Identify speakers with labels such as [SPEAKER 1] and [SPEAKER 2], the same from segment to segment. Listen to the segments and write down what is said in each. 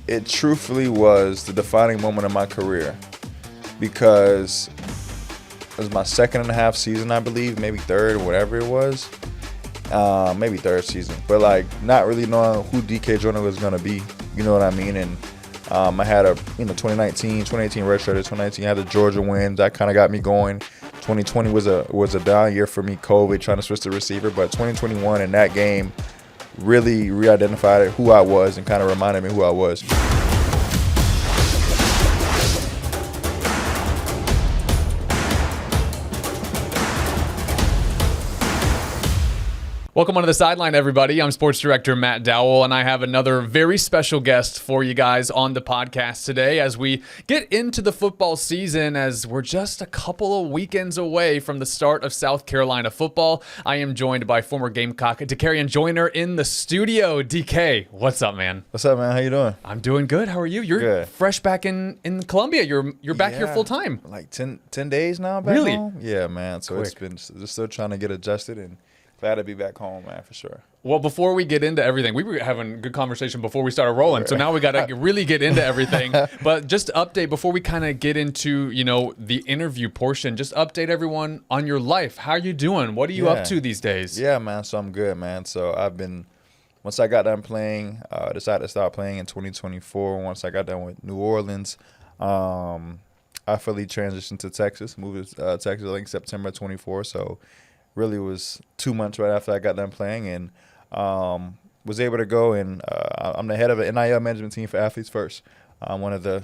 [SPEAKER 1] it truthfully was the defining moment of my career because it was my second and a half season, I believe, maybe third, whatever it was. Maybe third season. But, like, not really knowing who DK Joyner was going to be. You know what I mean? And I had a, 2018 redshirted, 2019 I had the Georgia wins. That kind of got me going. 2020 was a down year for me, COVID, trying to switch to receiver. But 2021 in that game really re-identified who I was and kind of reminded me who I was.
[SPEAKER 2] Welcome onto the sideline, everybody. I'm Sports Director Matt Dowell, and I have another very special guest for you guys on the podcast today as we get into the football season, as we're just a couple of weekends away from the start of South Carolina football. I am joined by former Gamecock Dakereon Joyner in the studio. DK, what's up, man?
[SPEAKER 1] What's up, man? How you doing?
[SPEAKER 2] I'm doing good. How are you? You're
[SPEAKER 1] good.
[SPEAKER 2] Fresh back in Columbia. You're back here full time.
[SPEAKER 1] Like 10 days now back
[SPEAKER 2] Really?
[SPEAKER 1] home? Yeah, man. So
[SPEAKER 2] Quick.
[SPEAKER 1] It's been just still trying to get adjusted and glad to be back home, man, for sure.
[SPEAKER 2] Well, before we get into everything, we were having a good conversation before we started rolling. So now we got to really get into everything. But just to update, before we kind of get into, the interview portion, just update everyone on your life. How are you doing? What are you up to these days?
[SPEAKER 1] Yeah, man. So I'm good, man. So once I got done playing, decided to start playing in 2024. Once I got done with New Orleans, I fully transitioned to Texas, moved to Texas, I think September 24. So really was 2 months right after I got done playing, and was able to go, and I'm the head of an NIL management team for Athletes First. I'm the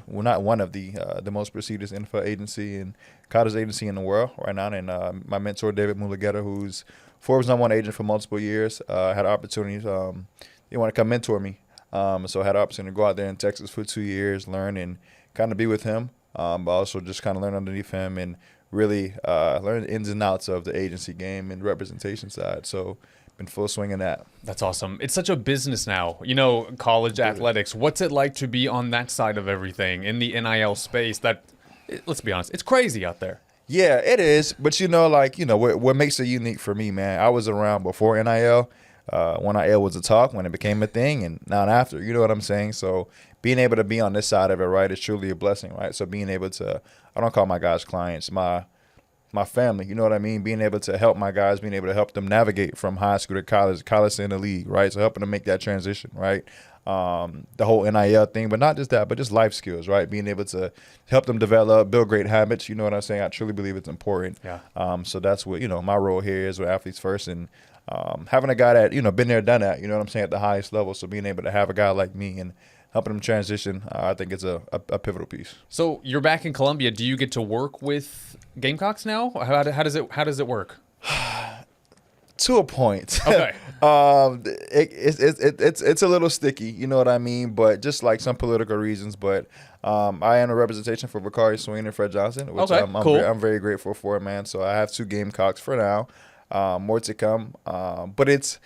[SPEAKER 1] most prestigious NFL agency and college agency in the world right now. And my mentor, David Mulugeta, who's Forbes #1 agent for multiple years, had opportunities. They want to come mentor me. So I had an opportunity to go out there in Texas for 2 years, learn and kind of be with him, but also just kind of learn underneath him and really learn the ins and outs of the agency game and representation side. So been full swing in that.
[SPEAKER 2] That's awesome. It's such a business now, college athletics. What's it like to be on that side of everything in the NIL space? That, let's be honest, it's crazy out there.
[SPEAKER 1] Yeah, it is. But, what makes it unique for me, man, I was around before NIL, when NIL was a talk, when it became a thing, and now and after. You know what I'm saying? So being able to be on this side of it, right, is truly a blessing, right? So being able to, I don't call my guys clients, my family, you know what I mean? Being able to help my guys, being able to help them navigate from high school to college to in the league, right? So helping them make that transition, right? The whole NIL thing, but not just that, but just life skills, right? Being able to help them develop, build great habits, you know what I'm saying? I truly believe it's important.
[SPEAKER 2] Yeah.
[SPEAKER 1] So that's what, my role here is with Athletes First, and having a guy that, been there, done that, you know what I'm saying, at the highest level. So being able to have a guy like me and helping them transition, I think it's a pivotal piece.
[SPEAKER 2] So you're back in Columbia. Do you get to work with Gamecocks now? How does it work?
[SPEAKER 1] To a point.
[SPEAKER 2] Okay.
[SPEAKER 1] It's a little sticky, you know what I mean? But just like some political reasons. But I am a representation for Bakari Swain and Fred Johnson, which
[SPEAKER 2] okay, cool.
[SPEAKER 1] I'm very grateful for, man. So I have 2 Gamecocks for now. More to come. But it's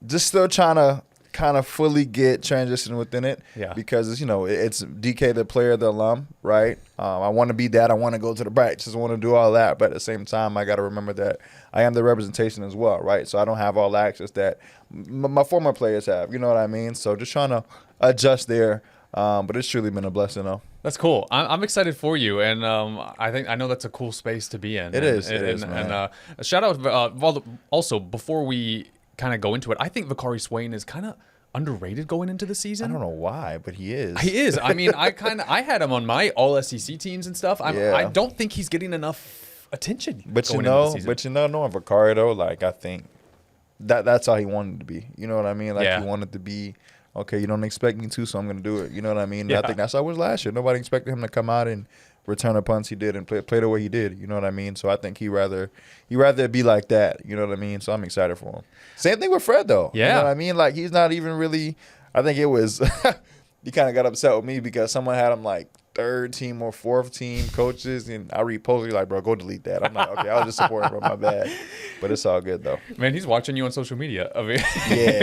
[SPEAKER 1] just still trying to kind of fully get transitioned within it, because it's DK, the player, the alum, right? I want to be that. I want to go to the practices. I want to do all that, but at the same time, I got to remember that I am the representation as well, right? So I don't have all the access that my former players have. You know what I mean? So just trying to adjust there, but it's truly been a blessing, though.
[SPEAKER 2] That's cool. I'm excited for you, and I know that's a cool space to be in.
[SPEAKER 1] It is, man.
[SPEAKER 2] And shout out also before we kind of go into it, I think Bakari Swain is kind of underrated going into the season.
[SPEAKER 1] I don't know why, but he is.
[SPEAKER 2] He is. I mean, I had him on my all SEC teams and stuff. I don't think he's getting enough attention.
[SPEAKER 1] But knowing Bakari though, like I think that's how he wanted to be. You know what I mean? Like he wanted to be. Okay, you don't expect me to, so I'm going to do it. You know what I mean?
[SPEAKER 2] Yeah.
[SPEAKER 1] I think that's how it was last year. Nobody expected him to come out and return the punts he did and play the way he did. You know what I mean? So I think he rather be like that. You know what I mean? So I'm excited for him. Same thing with Fred, though.
[SPEAKER 2] Yeah.
[SPEAKER 1] You know what I mean? Like, he's not even really – I think it was – he kind of got upset with me because someone had him, like, 3rd team or 4th team coaches, and I reposted like, bro, go delete that. I'm like, okay, I was just supporting, bro, my bad. But it's all good, though.
[SPEAKER 2] Man, he's watching you on social media. I mean,
[SPEAKER 1] they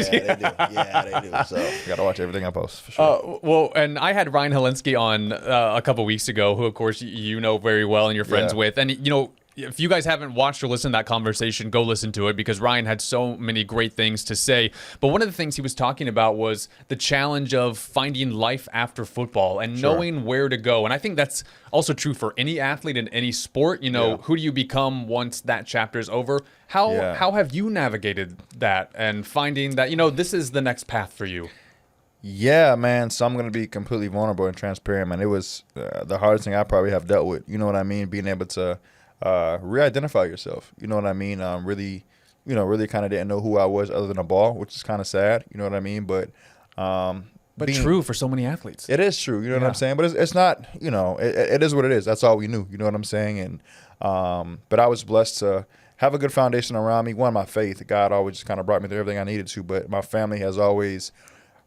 [SPEAKER 1] do. So got to watch everything I post, for sure.
[SPEAKER 2] Well, and I had Ryan Helinski on a couple weeks ago, who, of course, you know very well and you're friends with. And, if you guys haven't watched or listened to that conversation, go listen to it because Ryan had so many great things to say. But one of the things he was talking about was the challenge of finding life after football and knowing where to go. And I think that's also true for any athlete in any sport. Who do you become once that chapter is over? How have you navigated that and finding that, this is the next path for you?
[SPEAKER 1] Yeah, man. So I'm going to be completely vulnerable and transparent, man. It was the hardest thing I probably have dealt with. You know what I mean? Being able to re-identify yourself. You know what I mean? Really kind of didn't know who I was other than a ball, which is kind of sad. You know what I mean? But
[SPEAKER 2] true for so many athletes.
[SPEAKER 1] It is true. You know what I'm saying? But it's not, it is what it is. That's all we knew. You know what I'm saying? And but I was blessed to have a good foundation around me. One, my faith. God always just kind of brought me through everything I needed to. But my family has always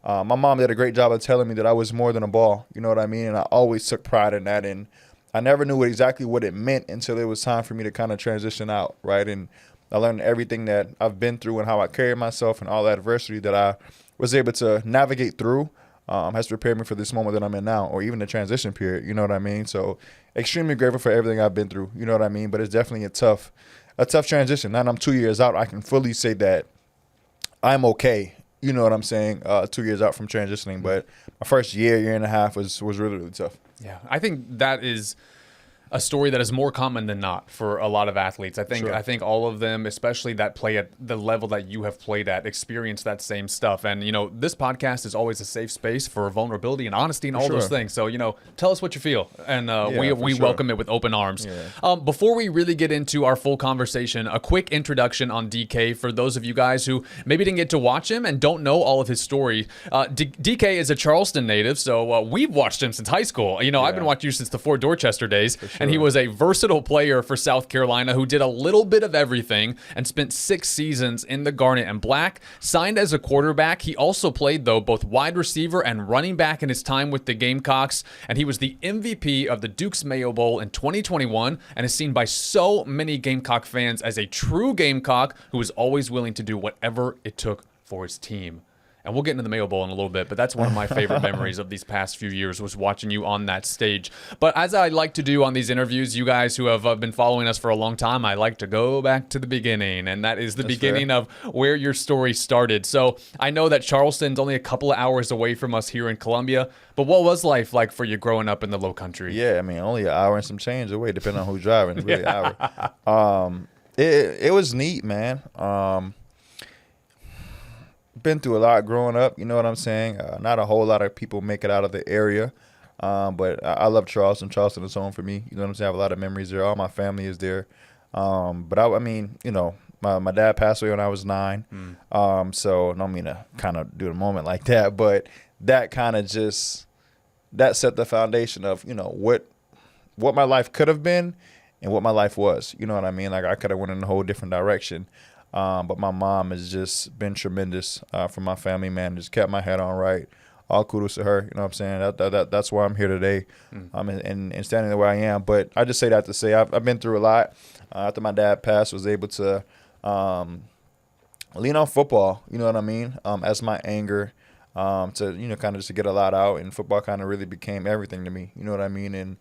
[SPEAKER 1] my mom did a great job of telling me that I was more than a ball. You know what I mean? And I always took pride in that. And I never knew exactly what it meant until it was time for me to kind of transition out, right? And I learned everything that I've been through and how I carry myself and all the adversity that I was able to navigate through has prepared me for this moment that I'm in now, or even the transition period. You know what I mean? So extremely grateful for everything I've been through. You know what I mean? But it's definitely a tough transition. Now that I'm 2 years out, I can fully say that I'm okay. You know what I'm saying? 2 years out from transitioning, but my first year and a half was really, really tough.
[SPEAKER 2] Yeah, I think that is a story that is more common than not for a lot of athletes. I think all of them, especially that play at the level that you have played at, experience that same stuff. And this podcast is always a safe space for vulnerability and honesty and all those things. So tell us what you feel, and we welcome it with open arms. Yeah. Before we really get into our full conversation, a quick introduction on DK for those of you guys who maybe didn't get to watch him and don't know all of his story. DK is a Charleston native, so we've watched him since high school. I've been watching you since the Fort Dorchester days. And he was a versatile player for South Carolina who did a little bit of everything and spent 6 seasons in the Garnet and Black. Signed as a quarterback. He also played, though, both wide receiver and running back in his time with the Gamecocks. And he was the MVP of the Duke's Mayo Bowl in 2021 and is seen by so many Gamecock fans as a true Gamecock who was always willing to do whatever it took for his team. And we'll get into the Mayo Bowl in a little bit, but that's one of my favorite memories of these past few years was watching you on that stage. But as I like to do on these interviews, you guys who have been following us for a long time, I like to go back to the beginning, and that is the beginning of where your story started. So I know that Charleston's only a couple of hours away from us here in Columbia, but what was life like for you growing up in the Low Country?
[SPEAKER 1] Yeah, I mean, only an hour and some change away, depending on who's driving. Really, an hour. It was neat, man. Been through a lot growing up, you know what I'm saying? Not a whole lot of people make it out of the area, but I love Charleston. Charleston is home for me. You know what I'm saying? I have a lot of memories there. All my family is there. But I mean, my dad passed away when I was 9. So I don't mean to kind of do a moment like that, but that kind of that set the foundation of, what my life could have been and what my life was. You know what I mean? Like I could have went in a whole different direction. But my mom has just been tremendous for my family, man. Just kept my head on right. All kudos to her. You know what I'm saying? That's why I'm here today and standing the way I am. But I just say that to say I've been through a lot. After my dad passed, was able to lean on football, you know what I mean, as my anger to, kind of just to get a lot out. And football kind of really became everything to me, you know what I mean? And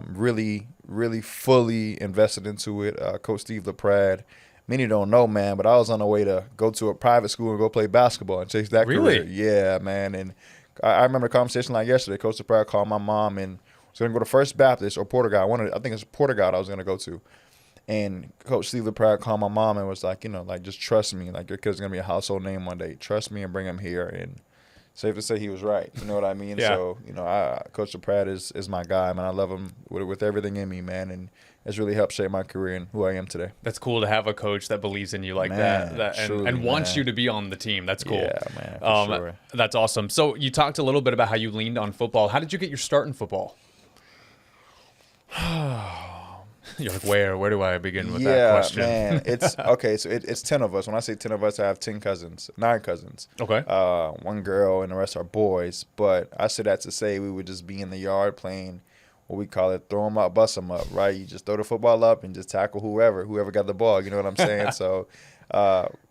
[SPEAKER 1] really, really fully invested into it. Coach Steve LaPrade. Many don't know, man, but I was on the way to go to a private school and go play basketball and chase that career. Yeah, man. And I remember a conversation like yesterday. Coach LaPrade called my mom and was going to go to First Baptist or Porter God. I think it's Porter God I was going to go to. And Coach Steve LaPrade called my mom and was like, just trust me. Like, your kid's going to be a household name one day. Trust me and bring him here. And safe to say he was right. You know what I mean?
[SPEAKER 2] Yeah.
[SPEAKER 1] So, Coach LaPrade is my guy, man. I love him with everything in me, man. And it's really helped shape my career and who I am today.
[SPEAKER 2] That's cool to have a coach that believes in you like that and wants you to be on the team. That's cool.
[SPEAKER 1] Yeah, man, for sure.
[SPEAKER 2] That's awesome. So you talked a little bit about how you leaned on football. How did you get your start in football? You're like, where do I begin with that question?
[SPEAKER 1] Yeah, man. It's okay. So it's 10 of us. When I say 10 of us, I have 9 cousins.
[SPEAKER 2] Okay.
[SPEAKER 1] 1 girl and the rest are boys. But I say that to say we would just be in the yard playing what we call it, throw them up, bust them up, right? You just throw the football up and just tackle whoever got the ball. You know what I'm saying? So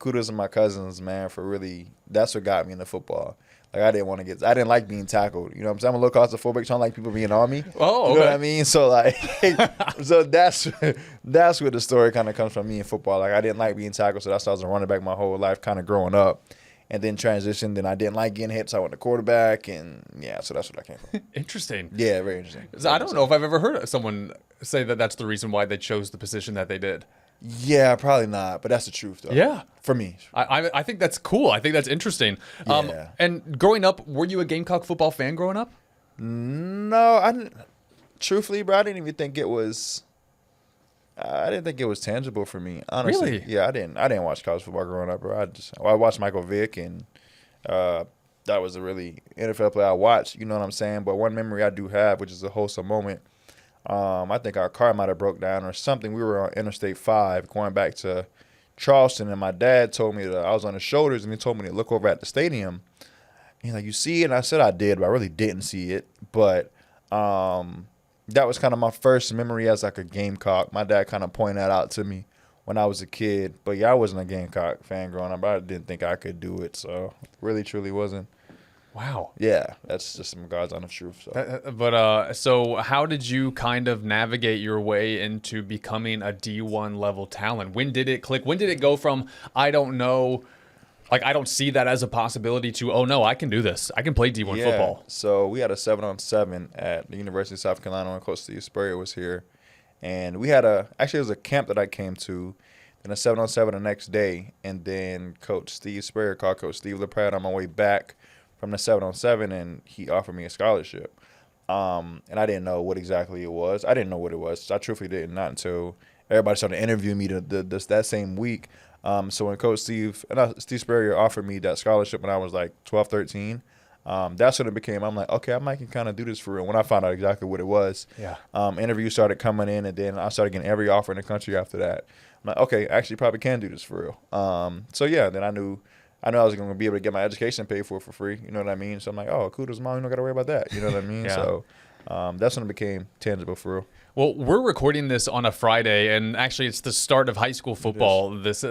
[SPEAKER 1] kudos to my cousins, man, for really, that's what got me into football. Like I didn't like being tackled. You know what I'm saying? I'm a little claustrophobic, so I don't like people being on me.
[SPEAKER 2] Oh,
[SPEAKER 1] you know
[SPEAKER 2] okay.
[SPEAKER 1] what I mean? So like, so that's where the story kind of comes from me in football. Like I didn't like being tackled, so that's why I was a running back my whole life, kind of growing up, and then transitioned. Then I didn't like getting hit, so I went to quarterback, and yeah, so that's what I came from.
[SPEAKER 2] Interesting.
[SPEAKER 1] Yeah, very interesting.
[SPEAKER 2] So I don't know if I've ever heard someone say that that's the reason why they chose the position that they did.
[SPEAKER 1] Yeah, probably not, but that's the truth though.
[SPEAKER 2] Yeah.
[SPEAKER 1] For me.
[SPEAKER 2] I think that's cool. I think that's interesting.
[SPEAKER 1] Yeah.
[SPEAKER 2] And growing up, were you a Gamecock football fan growing up?
[SPEAKER 1] No, I didn't. Truthfully, bro, I didn't even think it was. I didn't think it was tangible for me. Honestly,
[SPEAKER 2] Really?
[SPEAKER 1] yeah, I didn't watch college football growing up, bro. I watched Michael Vick, and that was a really NFL player I watched. You know what I'm saying? But one memory I do have, which is a wholesome moment. I think our car might have broke down or something. We were on Interstate 5 going back to Charleston, and my dad told me that I was on his shoulders, and he told me to look over at the stadium. He's like, "You see it?" And I said I did, but I really didn't see it. But that was kind of my first memory as like a Gamecock. My dad kind of pointed that out to me when I was a kid. But yeah, I wasn't a Gamecock fan growing up. I didn't think I could do it, so really, truly wasn't.
[SPEAKER 2] Wow.
[SPEAKER 1] Yeah, that's just some God's honest truth. So.
[SPEAKER 2] So how did you kind of navigate your way into becoming a D1 level talent? When did it click? When did it go from, I don't know, like I don't see that as a possibility to, oh no, I can do this. I can play D1 football.
[SPEAKER 1] So we had a 7-on-7 at the University of South Carolina when Coach Steve Spurrier was here. And we had actually it was a camp that I came to, then a 7-on-7 the next day. And then Coach Steve Spurrier called Coach Steve LaPrade on my way back from the 7-on-7, and he offered me a scholarship. And I didn't know what exactly it was. I didn't know what it was. I truthfully didn't, not until everybody started interviewing me that same week. So when Coach Steve Spurrier offered me that scholarship when I was like 12, 13, that's when it became, I'm like, okay, I might can kind of do this for real. When I found out exactly what it was, interviews started coming in, and then I started getting every offer in the country after that. I'm like, okay, I actually probably can do this for real. So yeah, then I knew I was going to be able to get my education paid for free. You know what I mean? So I'm like, oh, kudos, Mom. You don't got to worry about that. You know what I mean?
[SPEAKER 2] Yeah.
[SPEAKER 1] So that's when it became tangible for real.
[SPEAKER 2] Well, we're recording this on a Friday, and actually it's the start of high school football this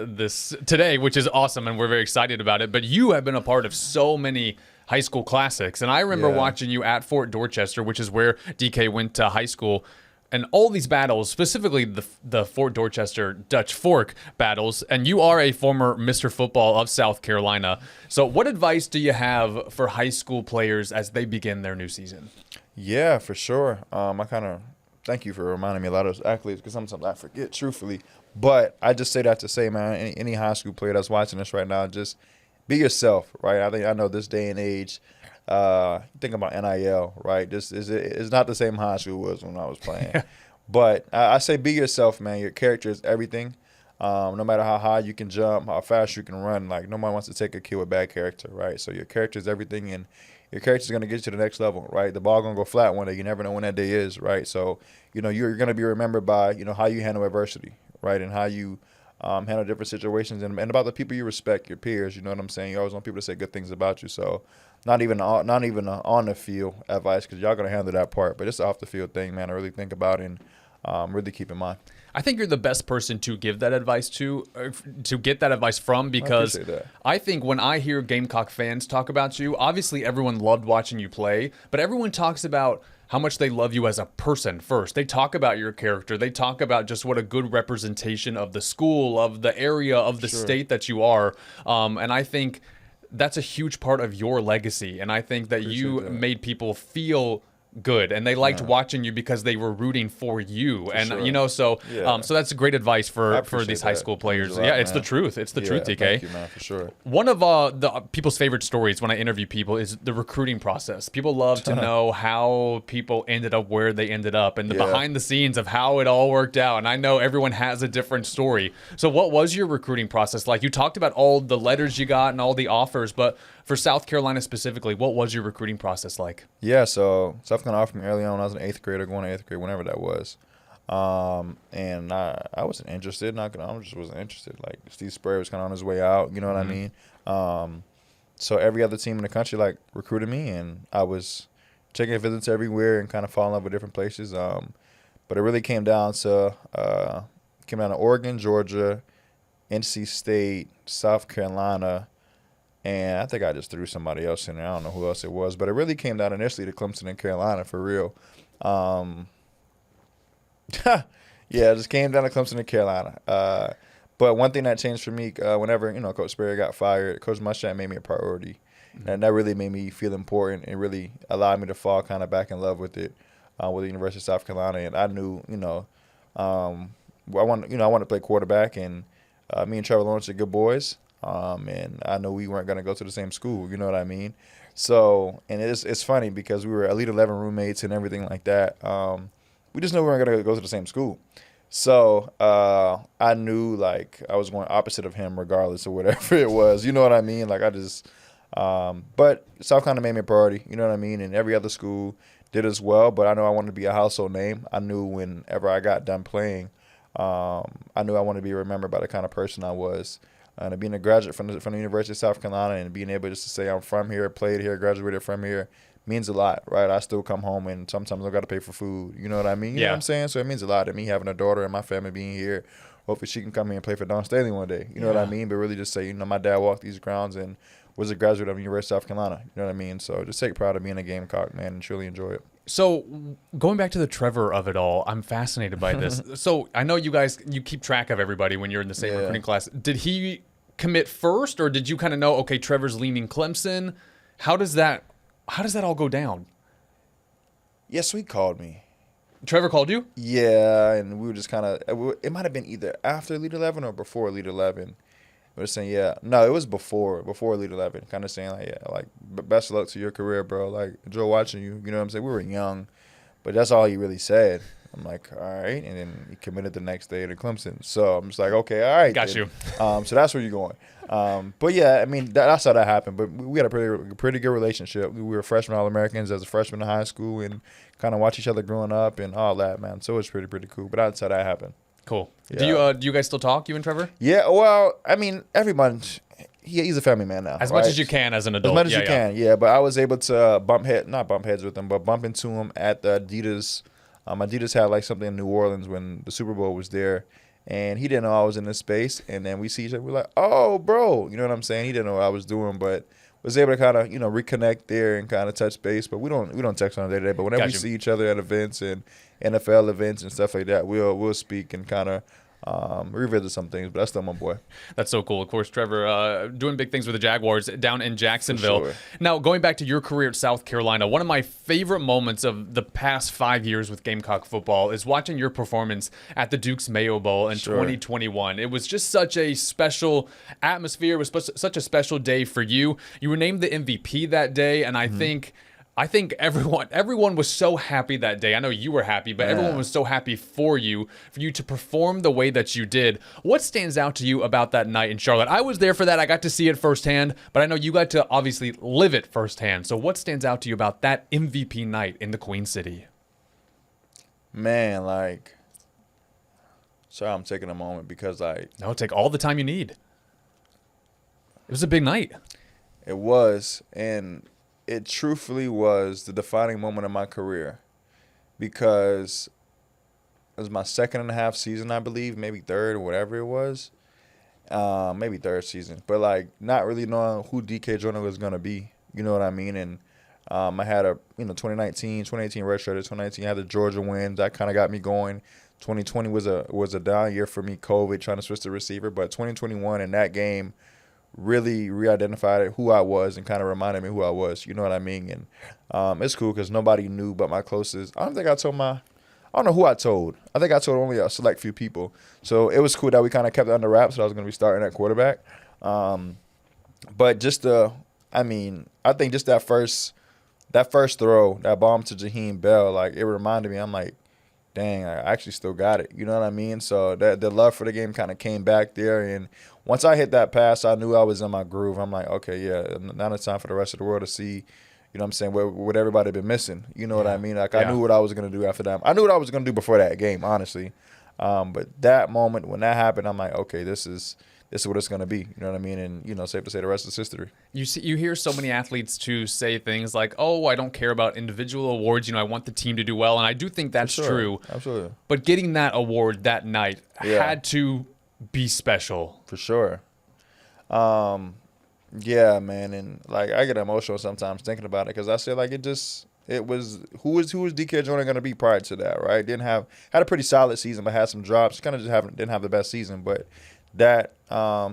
[SPEAKER 2] today, which is awesome, and we're very excited about it. But you have been a part of so many high school classics, and I remember watching you at Fort Dorchester, which is where DK went to high school. And all these battles, specifically the Fort Dorchester Dutch Fork battles, and you are a former Mr. Football of South Carolina. So what advice do you have for high school players as they begin their new season?
[SPEAKER 1] Yeah, for sure. I kind of thank you for reminding me a lot of those accolades because sometimes I forget, truthfully. But I just say that to say, man, any high school player that's watching this right now, just be yourself, right? I know this day and age, think about NIL, right? It's not the same high school was when I was playing. But I say be yourself, man. Your character is everything. No matter how high you can jump, how fast you can run, like nobody wants to take a kid with bad character, right? So your character is everything, and your character is going to get you to the next level, right? The ball going to go flat one day. You never know when that day is, right? So, you're going to be remembered by, how you handle adversity, right? And how you handle different situations and about the people you respect, your peers. You know what I'm saying? You always want people to say good things about you. So not even on the field advice because y'all going to handle that part. But it's an off the field thing, man, I really think about and really keep in mind.
[SPEAKER 2] I think you're the best person to give that advice to get that advice from because I think when I hear Gamecock fans talk about you, obviously everyone loved watching you play, but everyone talks about how much they love you as a person first. They talk about your character. They talk about just what a good representation of the school, of the area, of the state that you are. And I think that's a huge part of your legacy. And I think that you made people feel good and they liked watching you because they were rooting for you so that's great advice for these high school players. It's the truth. It's the truth, DK.
[SPEAKER 1] Thank you, man, for sure.
[SPEAKER 2] One of the people's favorite stories when I interview people is the recruiting process. People love to know how people ended up where they ended up and the behind the scenes of how it all worked out, and I know everyone has a different story. So what was your recruiting process like? You talked about all the letters you got and all the offers, but for South Carolina specifically, what was your recruiting process like?
[SPEAKER 1] Yeah, so South Carolina offered me early on when I was an 8th grader, going to 8th grade, whenever that was. And I wasn't interested. I just wasn't interested. Like, Steve Spurrier was kind of on his way out, you know what I mean? So every other team in the country, like, recruited me, and I was taking visits everywhere and kind of falling in love with different places. But it really came down to Oregon, Georgia, NC State, South Carolina, And I think I just threw somebody else in there. I don't know who else it was, but it really came down initially to Clemson and Carolina for real. Yeah, it just came down to Clemson and Carolina. But one thing that changed for me, whenever Coach Sperry got fired, Coach Muschamp made me a priority, and that really made me feel important and really allowed me to fall kind of back in love with it, with the University of South Carolina. And I knew, I want to play quarterback, and me and Trevor Lawrence are good boys, and I know we weren't going to go to the same school. You know what I mean? So, and it's funny because we were Elite 11 roommates and everything like that. We just knew we weren't going to go to the same school. So I knew, like, I was going opposite of him regardless of whatever it was. You know what I mean? Like, I just but South Carolina made me a priority. You know what I mean? And every other school did as well. But I know I wanted to be a household name. I knew whenever I got done playing, I knew I wanted to be remembered by the kind of person I was. And being a graduate from the University of South Carolina and being able just to say I'm from here, played here, graduated from here, means a lot, right? I still come home and sometimes I got to pay for food. You know what I mean? You know what I'm saying? So it means a lot to me having a daughter and my family being here. Hopefully she can come here and play for Don Staley one day. You know what I mean? But really just say, my dad walked these grounds and was a graduate of the University of South Carolina. You know what I mean? So just take pride of being a Gamecock, man, and truly enjoy it.
[SPEAKER 2] So going back to the Trevor of it all, I'm fascinated by this. So I know you guys, you keep track of everybody when you're in the same recruiting class. Did he commit first, or did you kind of know, okay, Trevor's leaning Clemson? How does that all go down?
[SPEAKER 1] Yes, he called me.
[SPEAKER 2] Trevor called you?
[SPEAKER 1] Yeah, and we were just kind of, it might have been either after Elite 11 or before Elite 11. We were saying, no, it was before Elite 11, kind of saying, like, best of luck to your career, bro. Like, enjoy watching you. You know what I'm saying? We were young, but that's all he really said. I'm like, all right. And then he committed the next day to Clemson. So I'm just like, okay, all right.
[SPEAKER 2] Got you.
[SPEAKER 1] So that's where you're going. But yeah, I mean, that's how that happened. But we had a pretty good relationship. We were freshman All-Americans as a freshman in high school and kind of watch each other growing up and all that, man. So it was pretty cool. But that's how that happened.
[SPEAKER 2] Cool.
[SPEAKER 1] Yeah.
[SPEAKER 2] Do you guys still talk, you and Trevor?
[SPEAKER 1] Yeah, well, I mean, everyone, he's a family man now.
[SPEAKER 2] As much as you can as an adult.
[SPEAKER 1] As much as you can, yeah. But I was able to not bump heads with him, but bump into him at the Adidas. Adidas had like something in New Orleans when the Super Bowl was there, and he didn't know I was in this space. And then we see each other, we're like, oh, bro, you know what I'm saying? He didn't know what I was doing, but was able to kind of reconnect there and kind of touch base. But we don't text on a day-to-day. But whenever we see each other at events and NFL events and stuff like that, we'll speak and kind of revisit some things. But that's still my boy.
[SPEAKER 2] That's so cool. Of course, Trevor doing big things with the Jaguars down in Jacksonville.
[SPEAKER 1] Sure.
[SPEAKER 2] Now, going back to your career at South Carolina, one of my favorite moments of the past 5 years with Gamecock football is watching your performance at the Duke's Mayo Bowl in 2021. It was just such a special atmosphere. It was such a special day for you. You were named the MVP that day, and I think everyone was so happy that day. I know you were happy, but everyone was so happy for you to perform the way that you did. What stands out to you about that night in Charlotte? I was there for that. I got to see it firsthand, but I know you got to obviously live it firsthand. So what stands out to you about that MVP night in the Queen City?
[SPEAKER 1] Man, like, sorry, I'm taking a moment because
[SPEAKER 2] No, take all the time you need. It was a big night.
[SPEAKER 1] It was, and it truthfully was the defining moment of my career because it was my second and a half season, I believe, maybe third or whatever it was. Maybe third season. But, like, not really knowing who DK Joyner was going to be. You know what I mean? And I had 2018 redshirted. 2019 I had the Georgia wins. That kind of got me going. 2020 was a down year for me, COVID, trying to switch to receiver. But 2021 in that game really re-identified who I was and kind of reminded me who I was. You know what I mean? And it's cool because nobody knew but my closest. I don't know who I told. I think I told only a select few people. So it was cool that we kind of kept it under wraps that I was going to be starting at quarterback. But just I think just that first throw, that bomb to Jaheim Bell, like, it reminded me, I'm like, dang, I actually still got it. You know what I mean? So the love for the game kind of came back there. And once I hit that pass, I knew I was in my groove. I'm like, okay, yeah, now it's time for the rest of the world to see, you know what I'm saying, what everybody been missing. You know what I mean? Like, I knew what I was going to do after that. I knew what I was going to do before that game, honestly. But that moment, when that happened, I'm like, okay, this is what it's going to be. You know what I mean? And, safe to say the rest is history.
[SPEAKER 2] You hear so many athletes to say things like, oh, I don't care about individual awards. I want the team to do well. And I do think that's true.
[SPEAKER 1] Absolutely.
[SPEAKER 2] But getting that award that night had to be special.
[SPEAKER 1] For sure. Yeah, man, and like I get emotional sometimes thinking about it because I said like it was who was Dakereon Joyner going to be prior to that, right? Didn't have had a pretty solid season, but had some drops. Kind of just haven't didn't have the best season, but that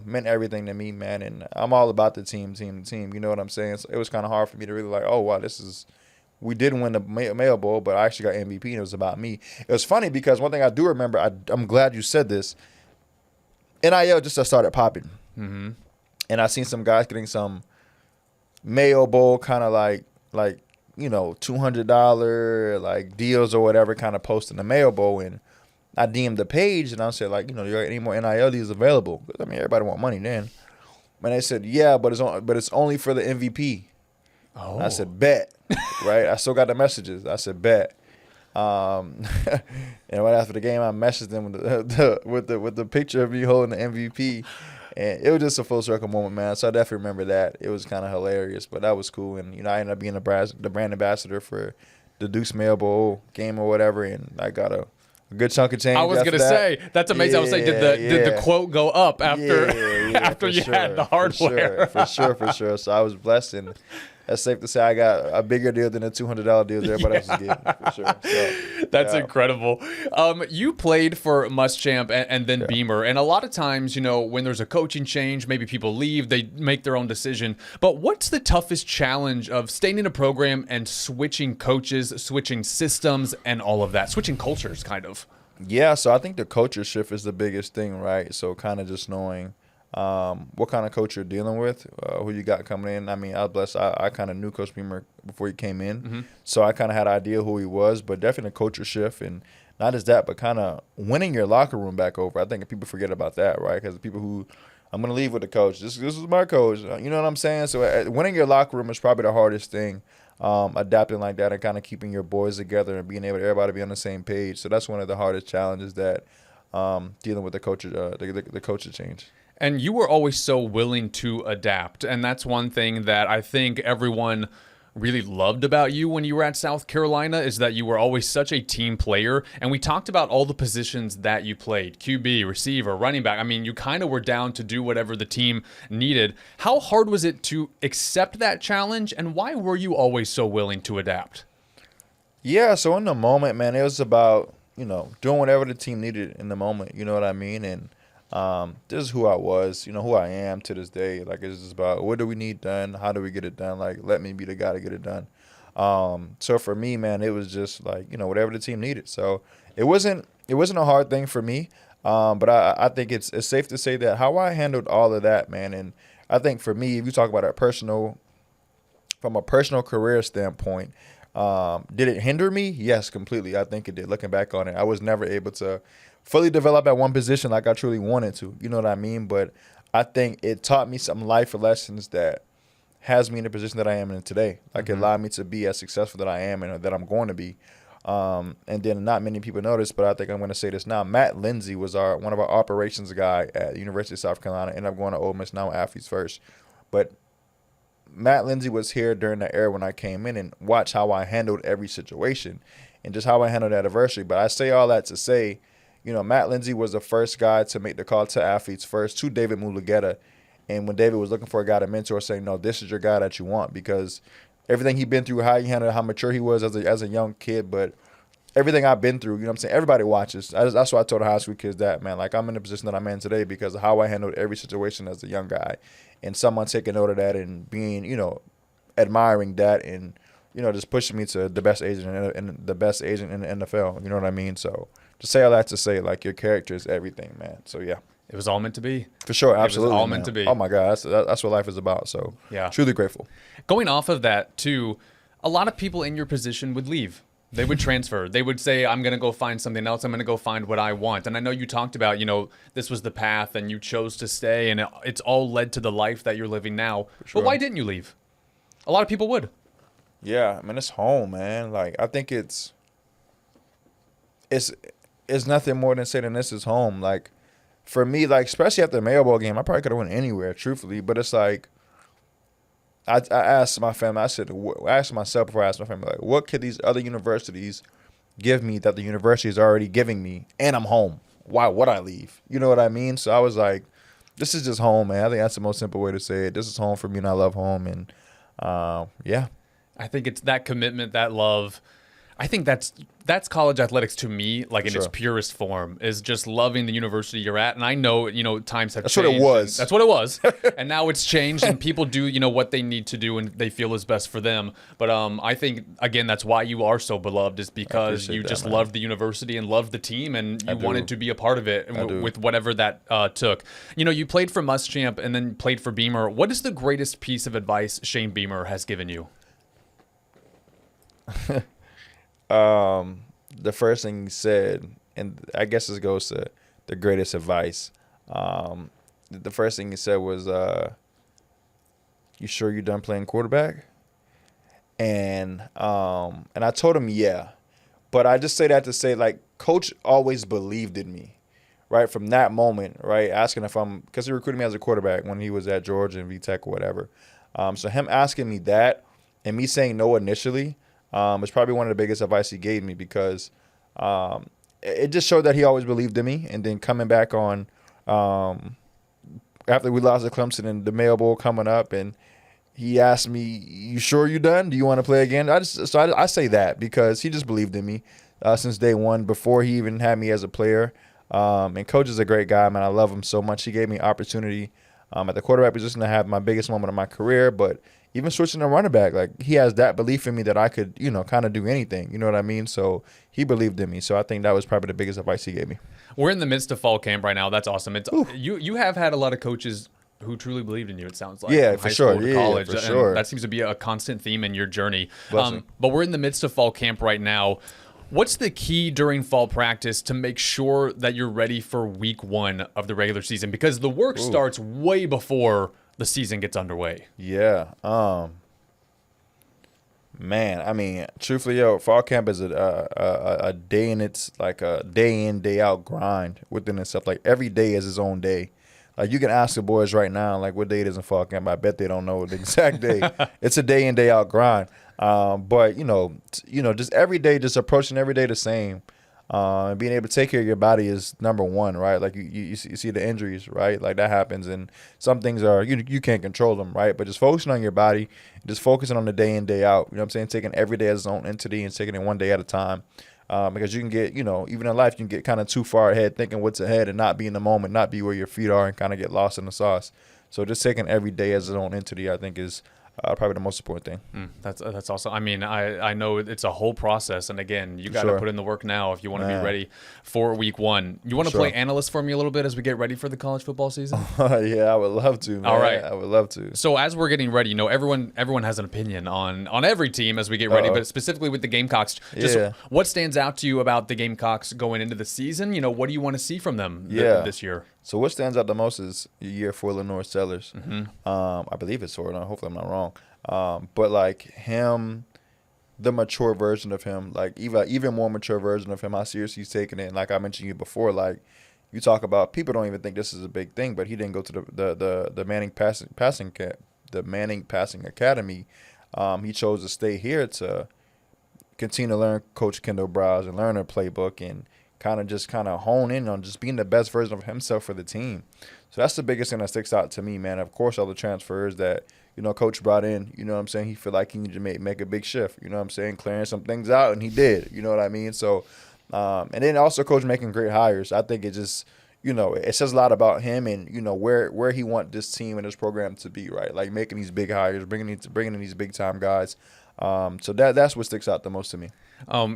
[SPEAKER 1] meant everything to me, man. And I'm all about the team. You know what I'm saying? So it was kind of hard for me to really like, oh wow, we didn't win the Mayo Bowl, but I actually got MVP, and it was about me. It was funny because one thing I do remember, I'm glad you said this. NIL just started popping.
[SPEAKER 2] Mm-hmm.
[SPEAKER 1] And I seen some guys getting some Mayo Bowl kind of like $200 like deals or whatever kind of posting the Mayo Bowl, and I DM'd the page and I said like, do you got any more NIL deals available? I mean, everybody want money then. And they said yeah, but it's only for the MVP.
[SPEAKER 2] Oh.
[SPEAKER 1] And I said bet, right? I still got the messages. I said bet. And right after the game, I messaged them with the picture of me holding the MVP. And it was just a full circle moment, man. So I definitely remember that. It was kind of hilarious, but that was cool. And, I ended up being the brand ambassador for the Deuce Mayo Bowl game or whatever, and I got a good chunk of change.
[SPEAKER 2] I was going to say, that's amazing. I was saying, did the quote go up after after you had the hardware?
[SPEAKER 1] For sure. So I was blessed, and that's safe to say I got a bigger deal than a $200 deal that everybody else was getting, for sure. So,
[SPEAKER 2] that's incredible. You played for Muschamp and then Beamer, and a lot of times, when there's a coaching change, maybe people leave, they make their own decision. But what's the toughest challenge of staying in a program and switching coaches, switching systems, and all of that, switching cultures, kind of?
[SPEAKER 1] Yeah, so I think the culture shift is the biggest thing, right? So kind of just knowing what kind of coach you're dealing with, who you got coming in. I mean, I was blessed. I kind of knew Coach Beamer before he came in,
[SPEAKER 2] mm-hmm.
[SPEAKER 1] so I kind of had an idea who he was, but definitely a culture shift, and not just that, but kind of winning your locker room back over. I think people forget about that, right? Because the people who, I'm going to leave with the coach. This is my coach. You know what I'm saying? So winning your locker room is probably the hardest thing, adapting like that and kind of keeping your boys together and being able to everybody be on the same page. So that's one of the hardest challenges that dealing with the culture change.
[SPEAKER 2] And you were always so willing to adapt. And that's one thing that I think everyone really loved about you when you were at South Carolina, is that you were always such a team player. And we talked about all the positions that you played: QB, receiver, running back. I mean, you kind of were down to do whatever the team needed. How hard was it to accept that challenge, and why were you always so willing to adapt?
[SPEAKER 1] Yeah, so in the moment, man, it was about, doing whatever the team needed in the moment. You know what I mean? And this is who I was, who I am to this day. Like, it's just about, what do we need done? How do we get it done? Like, let me be the guy to get it done. So for me, man, it was just like, whatever the team needed. So it wasn't a hard thing for me. But I think it's safe to say that how I handled all of that, man. And I think for me, if you talk about from a personal career standpoint, did it hinder me? Yes, completely. I think it did. Looking back on it, I was never able to fully develop at one position like I truly wanted to. You know what I mean? But I think it taught me some life lessons that has me in the position that I am in today. Like, it allowed me to be as successful that I am and that I'm going to be. And then not many people know this, but I think I'm going to say this now. Matt Lindsay was one of our operations guy at the University of South Carolina. Ended up going to Ole Miss, now Athletes First. But Matt Lindsay was here during the era when I came in, and watch how I handled every situation and just how I handled that adversity. But I say all that to say, Matt Lindsay was the first guy to make the call to Athletes First to David Mulugeta. And when David was looking for a guy to mentor, saying, no, this is your guy that you want, because everything he'd been through, how he handled, how mature he was as a young kid, but everything I've been through, what I'm saying? Everybody watches. That's why I told the high school kids that, man. Like, I'm in the position that I'm in today because of how I handled every situation as a young guy. And someone taking note of that and being, admiring that and, just pushing me to the best agent and the best agent in the NFL. You know what I mean? So to say all that to say, like, your character is everything, man. So, yeah.
[SPEAKER 2] It was all meant to be.
[SPEAKER 1] For sure, absolutely.
[SPEAKER 2] It was all meant to be.
[SPEAKER 1] Oh, my God. That's what life is about. So,
[SPEAKER 2] yeah,
[SPEAKER 1] truly grateful.
[SPEAKER 2] Going off of that, too, a lot of people in your position would leave. They would transfer. They would say, I'm going to go find something else. I'm going to go find what I want. And I know you talked about, this was the path and you chose to stay, and it's all led to the life that you're living now. Sure. But why didn't you leave? A lot of people would.
[SPEAKER 1] Yeah, I mean, it's home, man. Like, I think it's nothing more than saying this is home. Like, for me, like, especially after the Mayo Bowl game, I probably could have went anywhere, truthfully. But it's like, I asked my family, I asked myself before I asked my family, like, what could these other universities give me that the university is already giving me, and I'm home? Why would I leave? You know what I mean? So I was like, this is just home, man. I think that's the most simple way to say it. This is home for me, and I love home. And yeah.
[SPEAKER 2] I think it's that commitment, that love. I think that's college athletics to me, like in its purest form, is just loving the university you're at. And I know, times have changed.
[SPEAKER 1] That's what it was.
[SPEAKER 2] That's what it was. And now it's changed, and people do, what they need to do and they feel is best for them. But I think, again, that's why you are so beloved, is because you just loved the university and loved the team, and you wanted to be a part of it with whatever that took. You played for Muschamp and then played for Beamer. What is the greatest piece of advice Shane Beamer has given you?
[SPEAKER 1] The first thing he said, and I guess this goes to the greatest advice. The first thing he said was, "You sure you're done playing quarterback?" And I told him, yeah, but I just say that to say, like, Coach always believed in me, right? From that moment, right? Asking if because he recruited me as a quarterback when he was at Georgia and VTech or whatever. So him asking me that and me saying no initially. It's probably one of the biggest advice he gave me, because it just showed that he always believed in me. And then coming back on after we lost to Clemson and the Mayo Bowl coming up, and he asked me, "You sure you done? Do you want to play again?" I say that because he just believed in me since day one, before he even had me as a player. And Coach is a great guy, man. I love him so much. He gave me opportunity at the quarterback position to have my biggest moment of my career, but even switching to running back, like, he has that belief in me that I could, kind of do anything. You know what I mean? So he believed in me. So I think that was probably the biggest advice he gave me.
[SPEAKER 2] We're in the midst of fall camp right now. That's awesome. It's you have had a lot of coaches who truly believed in you, it sounds like.
[SPEAKER 1] Yeah,
[SPEAKER 2] from
[SPEAKER 1] for
[SPEAKER 2] high
[SPEAKER 1] sure.
[SPEAKER 2] school to
[SPEAKER 1] Yeah,
[SPEAKER 2] college.
[SPEAKER 1] for
[SPEAKER 2] And
[SPEAKER 1] sure.
[SPEAKER 2] that seems to be a constant theme in your journey. But we're in the midst of fall camp right now. What's the key during fall practice to make sure that you're ready for week 1 of the regular season? Because the work starts way before the season gets underway.
[SPEAKER 1] Yeah. Man, I mean, truthfully, fall camp is a day in, it's like a day in, day out grind within itself. Like, every day is its own day. Like, you can ask the boys right now, like, what day it is in fall camp. I bet they don't know the exact day. It's a day in, day out grind. But just every day, just approaching every day the same. And being able to take care of your body is number one, right? Like, you see the injuries, right? Like, that happens, and some things are you can't control them, right? But just focusing on your body, just focusing on the day in, day out. You know what I'm saying? Taking every day as its own entity and taking it one day at a time. Because you can get, even in life, you can get kind of too far ahead, thinking what's ahead and not be in the moment, not be where your feet are, and kind of get lost in the sauce. So just taking every day as its own entity, I think, is probably the most important thing.
[SPEAKER 2] That's awesome. I mean, I know it's a whole process, and again, you got to put in the work now if you want to be ready for week 1. You want to play analyst for me a little bit as we get ready for the college football season?
[SPEAKER 1] Yeah, I would love to, man.
[SPEAKER 2] All right,
[SPEAKER 1] I would love to.
[SPEAKER 2] So as we're getting ready, everyone has an opinion on every team as we get ready, but specifically with the Gamecocks, just what stands out to you about the Gamecocks going into the season? What do you want to see from them this year?
[SPEAKER 1] So what stands out the most is your year for Illinois Sellers. I believe it's for, hopefully I'm not wrong. But like him, the mature version of him, like even more mature version of him, how serious he's taking it. And like I mentioned you before, like you talk about, people don't even think this is a big thing, but he didn't go to the Manning Passing Academy. He chose to stay here to continue to learn Coach Kendall Browse and learn her playbook and kind of hone in on just being the best version of himself for the team. So that's the biggest thing that sticks out to me, man. Of course, all the transfers that, Coach brought in, you know what I'm saying? He feel like he needed to make a big shift, you know what I'm saying? Clearing some things out, and he did, you know what I mean? So, and then also Coach making great hires. I think it just, it says a lot about him and, where he want this team and this program to be, right? Like making these big hires, bringing in these big-time guys. So that's what sticks out the most to me.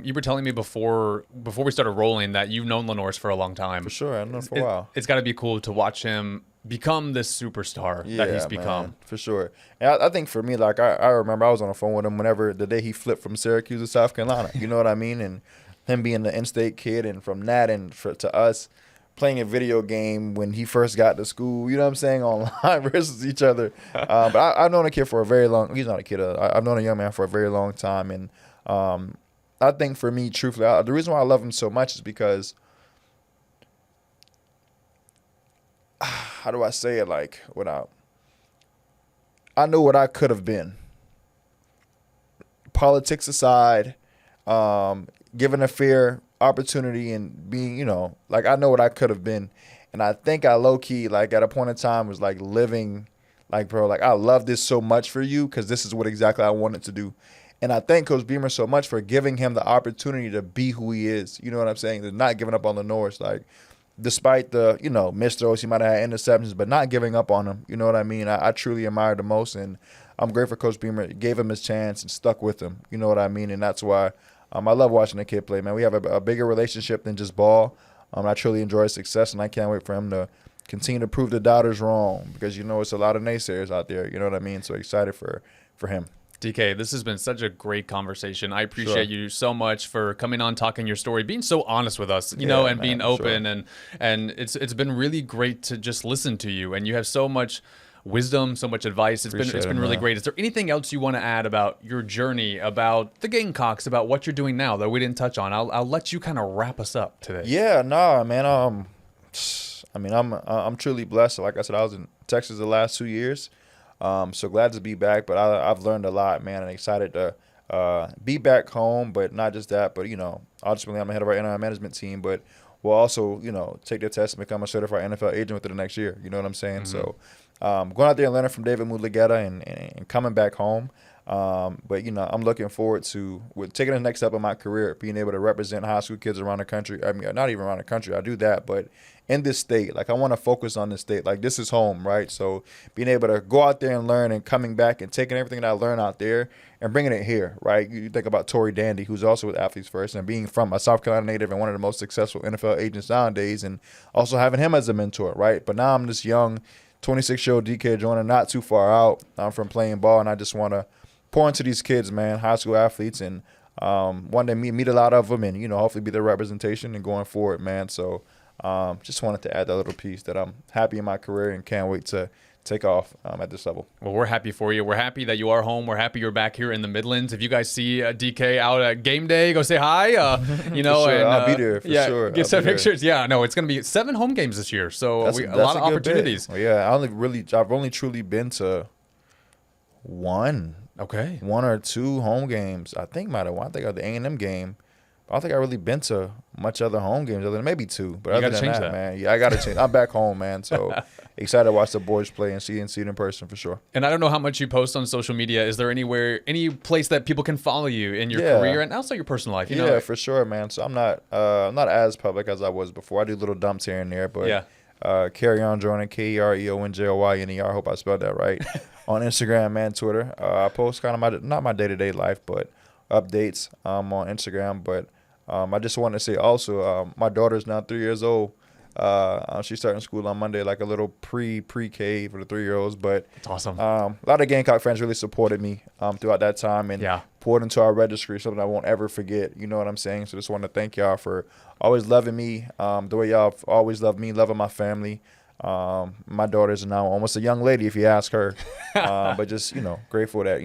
[SPEAKER 2] You were telling me before we started rolling that you've known Lenore's for a long time.
[SPEAKER 1] For sure, I've known him for a while.
[SPEAKER 2] It's got to be cool to watch him become this superstar that he's become.
[SPEAKER 1] Man, for sure. And I think for me, like I remember I was on the phone with him whenever the day he flipped from Syracuse to South Carolina. You know what I mean? And him being the in-state kid, and from that to us playing a video game when he first got to school, you know what I'm saying, online versus each other. But I've known a kid for a very long – he's not a kid. I've known a young man for a very long time. And I think for me, truthfully, the reason why I love him so much is because – how do I say it, like, without – I know what I could have been. Politics aside, given a fair opportunity and being, like, I know what I could have been. And I think I low-key, like, at a point in time was, like, living, like, bro, like, I love this so much for you because this is what exactly I wanted to do. And I thank Coach Beamer so much for giving him the opportunity to be who he is. You know what I'm saying? They're not giving up on the Norse. Like, despite the, missed throws, he might have had interceptions, but not giving up on him. You know what I mean? I truly admire the most, and I'm grateful Coach Beamer gave him his chance and stuck with him. You know what I mean? And that's why I love watching the kid play, man. We have a bigger relationship than just ball. I truly enjoy his success, and I can't wait for him to continue to prove the doubters wrong because, it's a lot of naysayers out there. You know what I mean? So excited for him.
[SPEAKER 2] DK, this has been such a great conversation. I appreciate you so much for coming on, talking your story, being so honest with us, and being open. And it's been really great to just listen to you. And you have so much wisdom, so much advice. It's been really great. Is there anything else you want to add about your journey, about the Gamecocks, about what you're doing now that we didn't touch on? I'll let you kind of wrap us up today.
[SPEAKER 1] Yeah, nah, man. I'm truly blessed. Like I said, I was in Texas the last 2 years. So glad to be back, but I've learned a lot, man, and excited to be back home, but not just that, but, ultimately I'm the head of our NIL management team, but we'll also, take the test and become a certified NFL agent within the next year. You know what I'm saying? Mm-hmm. So going out there and learning from David Mulugeta and coming back home. But, I'm looking forward to taking the next step in my career, being able to represent high school kids around the country. I mean, not even around the country. I do that, but in this state, like I want to focus on this state. Like this is home, right? So being able to go out there and learn and coming back and taking everything that I learned out there and bringing it here, right? You think about Tory Dandy, who's also with Athletes First, and being from a South Carolina native and one of the most successful NFL agents nowadays, and also having him as a mentor, right? But now I'm this young 26-year-old Dakereon Joyner, not too far out from playing ball, and I just want to pour into these kids, man, high school athletes, and one day meet a lot of them and, hopefully be their representation and going forward, man. So just wanted to add that little piece that I'm happy in my career and can't wait to take off at this level.
[SPEAKER 2] Well, we're happy for you. We're happy that you are home. We're happy you're back here in the Midlands. If you guys see DK out at game day, go say hi.
[SPEAKER 1] For sure. And I'll be there for sure.
[SPEAKER 2] Get some pictures. Yeah, no, it's going to be 7 home games this year, so
[SPEAKER 1] that's
[SPEAKER 2] a lot of opportunities.
[SPEAKER 1] Well, yeah, I've only truly been to one or two home games. I think I think the A&M game. I don't think I really been to much other home games other than maybe 2. But other than that, man, yeah, I got to change. I'm back home, man. So excited to watch the boys play and see it in person for sure.
[SPEAKER 2] And I don't know how much you post on social media. Is there any place that people can follow you in your career and also your personal life?
[SPEAKER 1] Yeah, for sure, man. So I'm not as public as I was before. I do little dumps here and there, but Dakereon Joyner, KEREONJOYNER. I hope I spelled that right. On Instagram and Twitter, I post kind of not my day-to-day life, but updates on Instagram. But I just want to say also, my daughter's now 3 years old. She's starting school on Monday, like a little pre-K for the 3-year-olds. But
[SPEAKER 2] it's awesome.
[SPEAKER 1] A lot of Gamecock fans really supported me throughout that time and poured into our registry, something I won't ever forget. You know what I'm saying? So just want to thank y'all for always loving me the way y'all have always loved me, loving my family. My daughter's now almost a young lady if you ask her, but just grateful that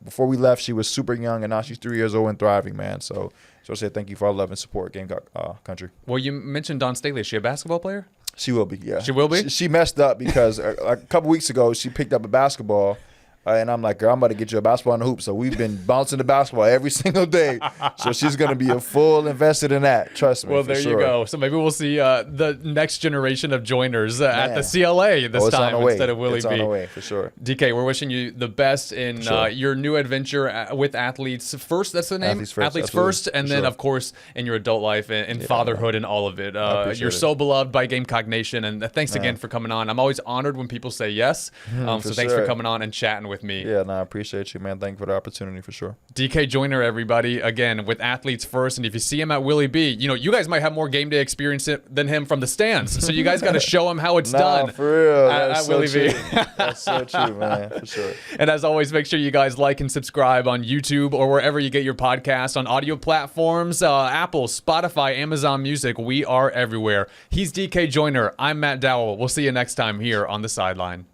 [SPEAKER 1] before we left she was super young and now she's 3 years old and thriving, man. So I say thank you for all love and support, Gamecock country.
[SPEAKER 2] Well, you mentioned Dawn Staley. Is she a basketball player?
[SPEAKER 1] She will be, yeah.
[SPEAKER 2] She will be?
[SPEAKER 1] She messed up because a couple weeks ago she picked up a basketball. And I'm like, girl, I'm about to get you a basketball in the hoop. So we've been bouncing the basketball every single day. So she's going to be a full invested in that. Trust me.
[SPEAKER 2] Well, there you go. So maybe we'll see the next generation of Joyners at the CLA this time instead of Willie B.
[SPEAKER 1] It's on the way, for sure.
[SPEAKER 2] DK, we're wishing you the best in your new adventure with Athletes First. That's the name? Athletes First. And then, of course, in your adult life and fatherhood and all of it. You're so beloved by Gamecock Nation. And thanks again for coming on. I'm always honored when people say yes. So thanks for coming on and chatting with me.
[SPEAKER 1] Yeah, I appreciate you, man. Thank you for the opportunity, for sure.
[SPEAKER 2] DK Joyner, everybody, again, with Athletes First. And if you see him at Willie B, you guys might have more game day experience than him from the stands. So you guys got to show him how it's done.
[SPEAKER 1] For real.
[SPEAKER 2] At Willie B.
[SPEAKER 1] That's so true, man, for sure.
[SPEAKER 2] And as always, make sure you guys like and subscribe on YouTube or wherever you get your podcasts, on audio platforms, Apple, Spotify, Amazon Music. We are everywhere. He's DK Joyner. I'm Matt Dowell. We'll see you next time here on The Sideline.